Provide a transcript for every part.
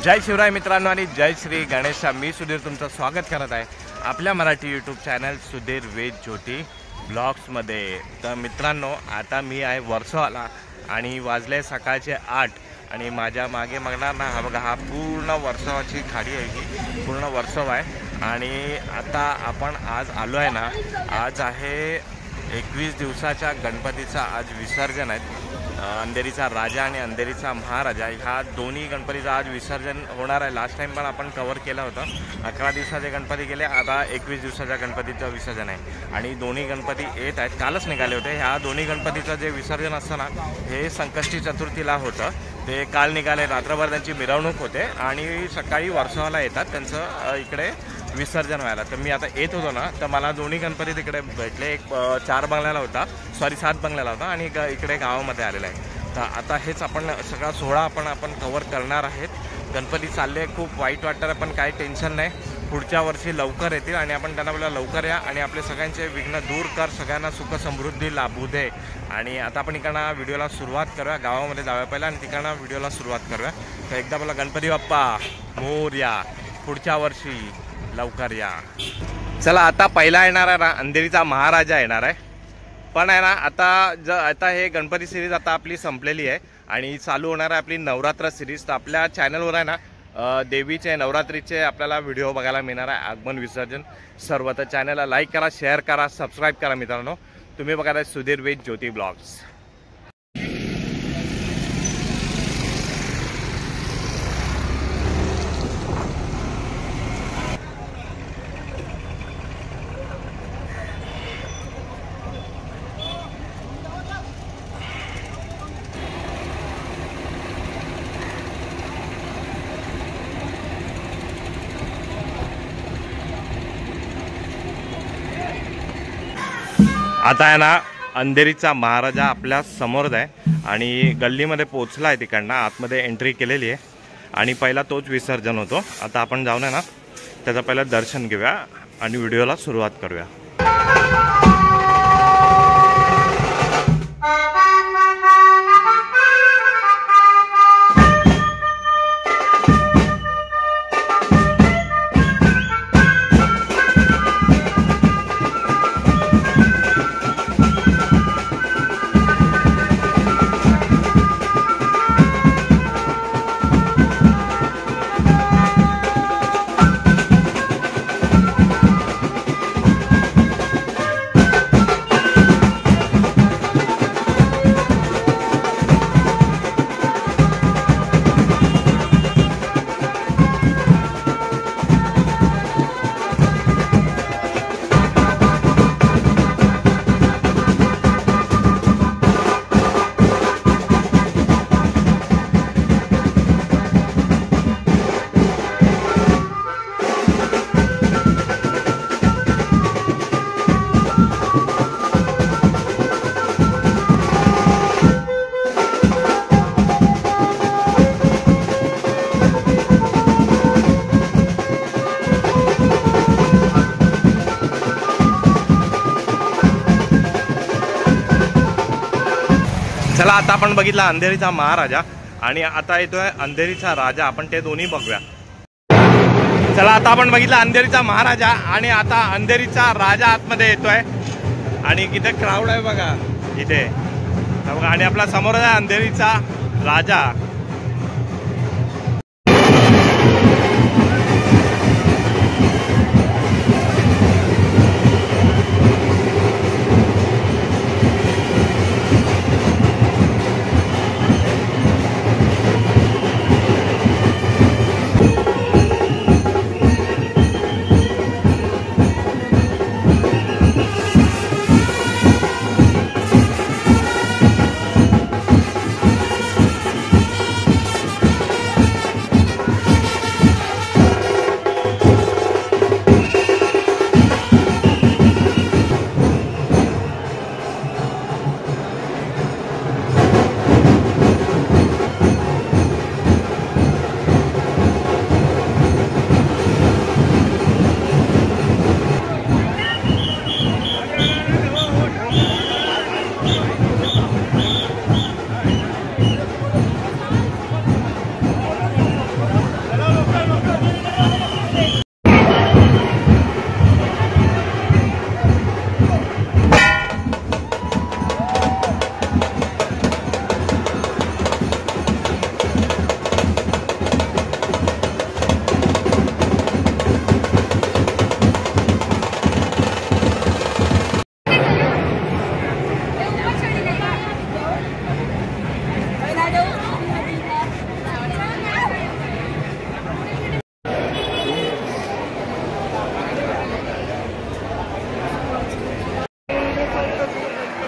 जय शिवराय मित्रांनो आणि जय श्री गणेशा। मी सुधीर तुमचं स्वागत करत आहे आपल्या मराठी यूट्यूब चॅनल सुधीर वेद ज्योती ब्लॉग्समध्ये। तर मित्रांनो, आता मी आहे वर्सोवाला आणि वाजले सकाळचे 8 आणि माझ्या मागे बघणार ना, हा बघा, हा पूर्ण वर्सोवाची खाडी आहे, ही पूर्ण वर्सोवा आहे। आणि आता आपण आज आलो आहे ना, आज आहे 21 दिवसाच्या गणपतीचा आज विसर्जन आहे। अंधेरीचा राजा आणि अंधेरीचा महाराजा ह्या दोन्ही गणपतीचं आज विसर्जन होणार आहे। लास्ट टाइम पण आपण कव्हर केलं होतं। 11 दिवसाचे गणपती गेले, आता 21 दिवसाच्या गणपतीचं विसर्जन आहे आणि दोन्ही गणपती येत आहेत। कालच निघाले होते। ह्या दोन्ही गणपतीचं जे विसर्जन असतं ना, हे संकष्टी चतुर्थीला होतं। ते काल निघाले, रात्रभर त्यांची मिरवणूक होते आणि सकाळी वर्सोवाला येतात त्यांचं इकडे विसर्जन व्हायला। तर मी आता येत होतो ना, तर मला दोन्ही गणपती तिकडे भेटले। एक 4 बंगल्याला होता, 7 बंगल्याला होता आणि इकडे गावामध्ये आलेला आहे। तर आता हेच आपण सगळा सोहळा आपण कव्हर करणार आहेत। गणपती चालले, खूप वाईट वाटतं पण काही टेन्शन नाही, पुढच्या वर्षी लवकर येतील आणि आपण त्यांना बोला लवकर या आणि आपले सगळ्यांचे विघ्न दूर कर, सगळ्यांना सुख समृद्धी लाभू दे। आणि आता आपण इकडनं व्हिडिओला सुरुवात करूया, गावामध्ये जाऊया पहिला आणि तिकडनं व्हिडिओला सुरुवात करूया। तर एकदा बोला गणपती बाप्पा मोरया, पुढच्या वर्षी लवकर या। चला, आता पहिला येणार आहे ना, अंधेरीचा महाराजा येणार आहे। पण आहे ना, आता हे गणपती सिरीज आता आपली संपलेली आहे आणि चालू होणार आहे आपली नवरात्र सिरीज। तर आपल्या चॅनलवर आहे ना, देवीचे नवरात्रीचे आपल्याला व्हिडिओ बघायला मिळणार आहे, आगमन विसर्जन सर्व। तर चॅनलला लाईक करा, शेअर करा, सबस्क्राईब करा मित्रांनो। तुम्ही बघा सुधीर वेद ज्योती ब्लॉग्स। आता आहे ना, अंधेरीचा महाराजा आपल्या समोरच आहे आणि गल्लीमध्ये पोचला आहे, तिकडनं आतमध्ये एंट्री केलेली आहे आणि पहिला तोच विसर्जन होतो। आता आपण जाऊन आहे ना, त्याचं पहिलं दर्शन घेऊया आणि व्हिडिओला सुरुवात करूया। चला, आता आपण बघितला अंधेरीचा महाराजा आणि आता येतोय अंधेरीचा राजा, आपण ते दोन्ही बघूया। चला, आता आपण बघितला अंधेरीचा महाराजा आणि आता अंधेरीचा राजा आतमध्ये येतोय आणि किती क्राऊड आहे बघा इथे बघा। आणि आपला समोर आहे अंधेरीचा राजा।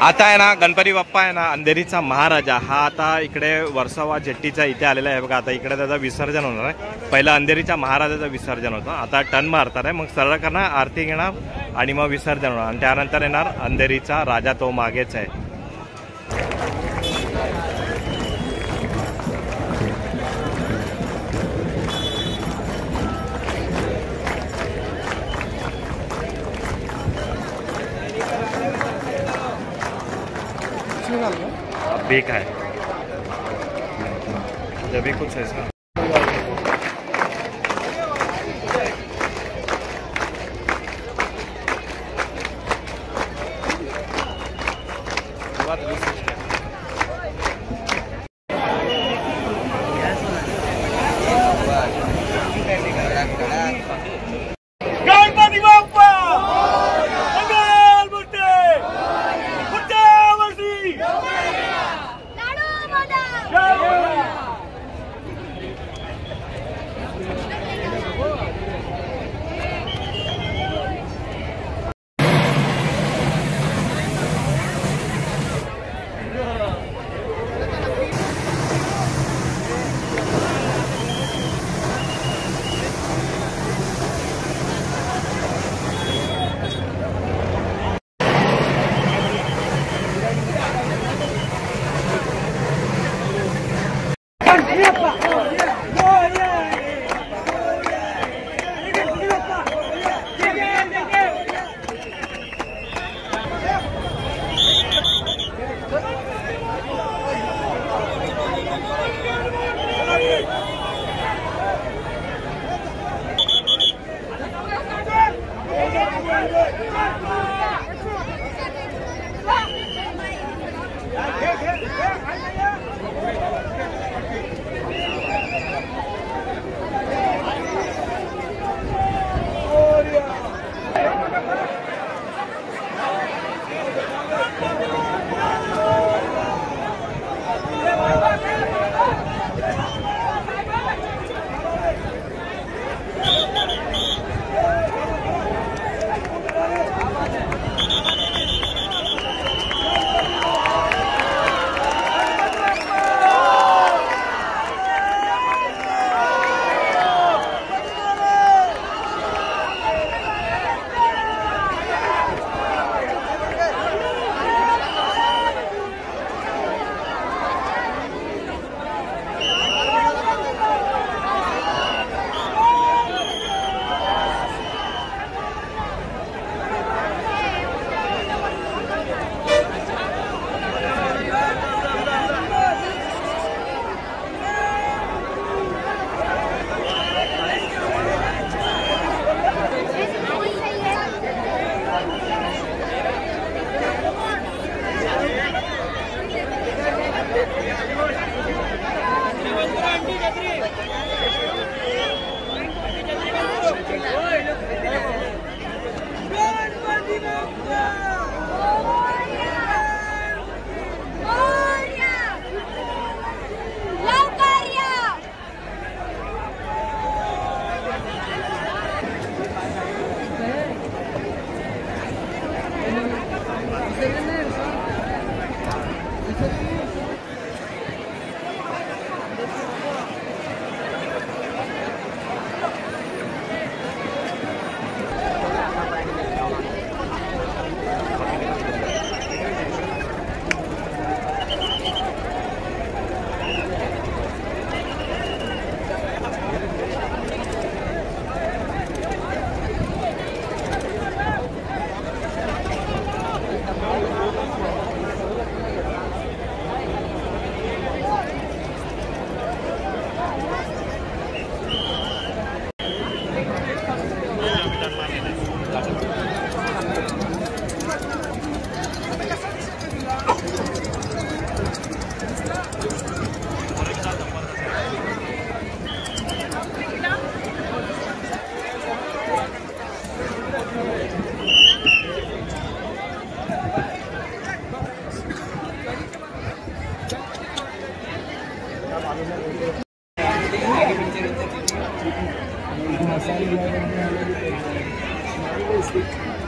आता आहे ना गणपती बाप्पा आहे ना अंधेरीचा महाराजा हा आता इकडे वर्सोवा जेट्टीचा इथे आलेला आहे बघा. आता इकडे त्याचं विसर्जन होणार आहे. पहिलं अंधेरीच्या महाराजाचं विसर्जन होतं, आता टर्न मारतात आहे. मग सरळ करणार, आरती घेणार आणि मग विसर्जन होणार आणि त्यानंतर येणार अंधेरीचा राजा, तो मागेच आहे. बेक है जब भी कुछ ऐसा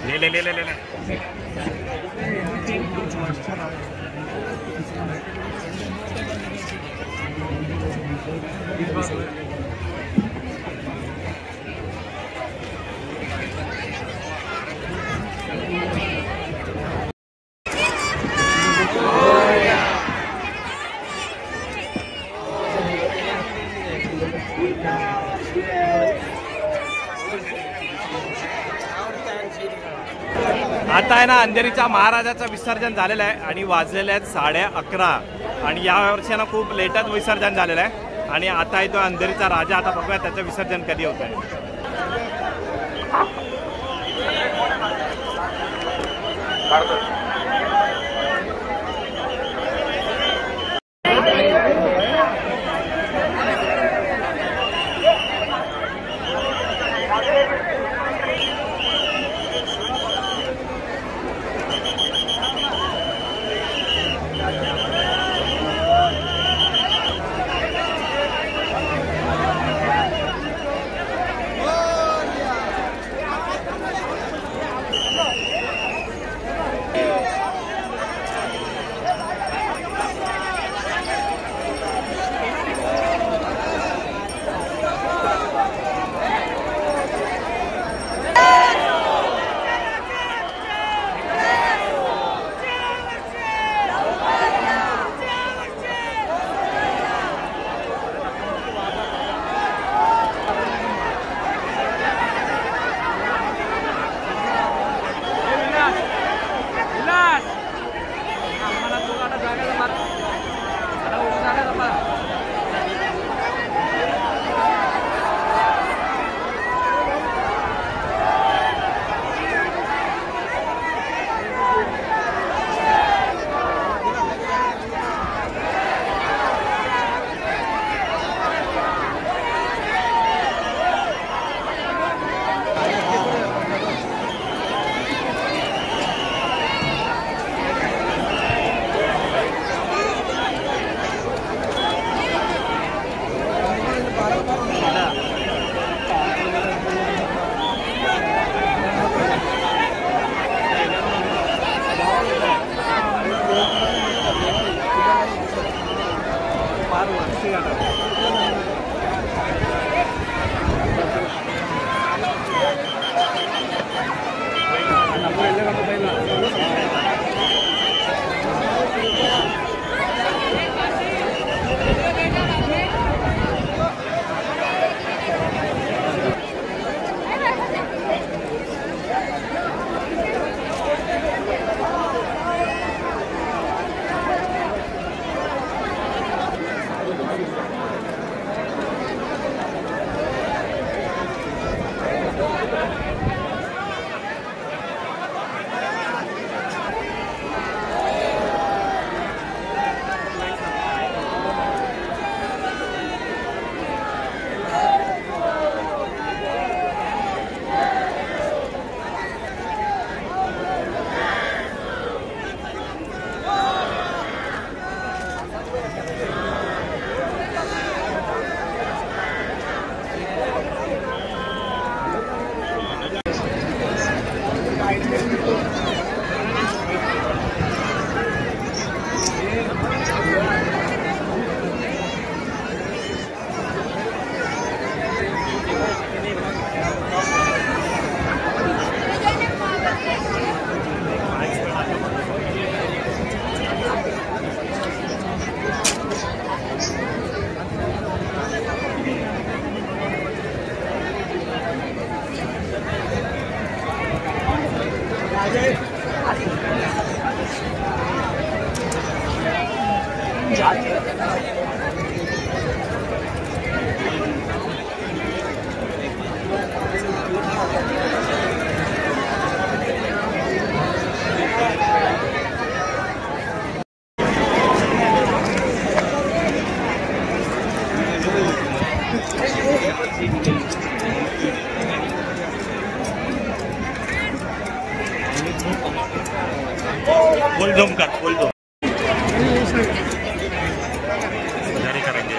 ले ले ले ले ले आता आहे ना अंधेरीच्या महाराजाचं विसर्जन झालेलं आहे आणि वाजलेले आहेत 11:30 आणि या वर्षी ना खूप लेटच विसर्जन झालेलं आहे आणि आता आहे तो अंधेरीचा राजा. आता बघूया त्याचं विसर्जन कधी होत आहे. फुल झूम कर, फुल झूम जारी करेंगे,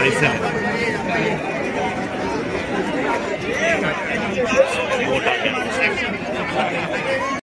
ऐसे बोट आहे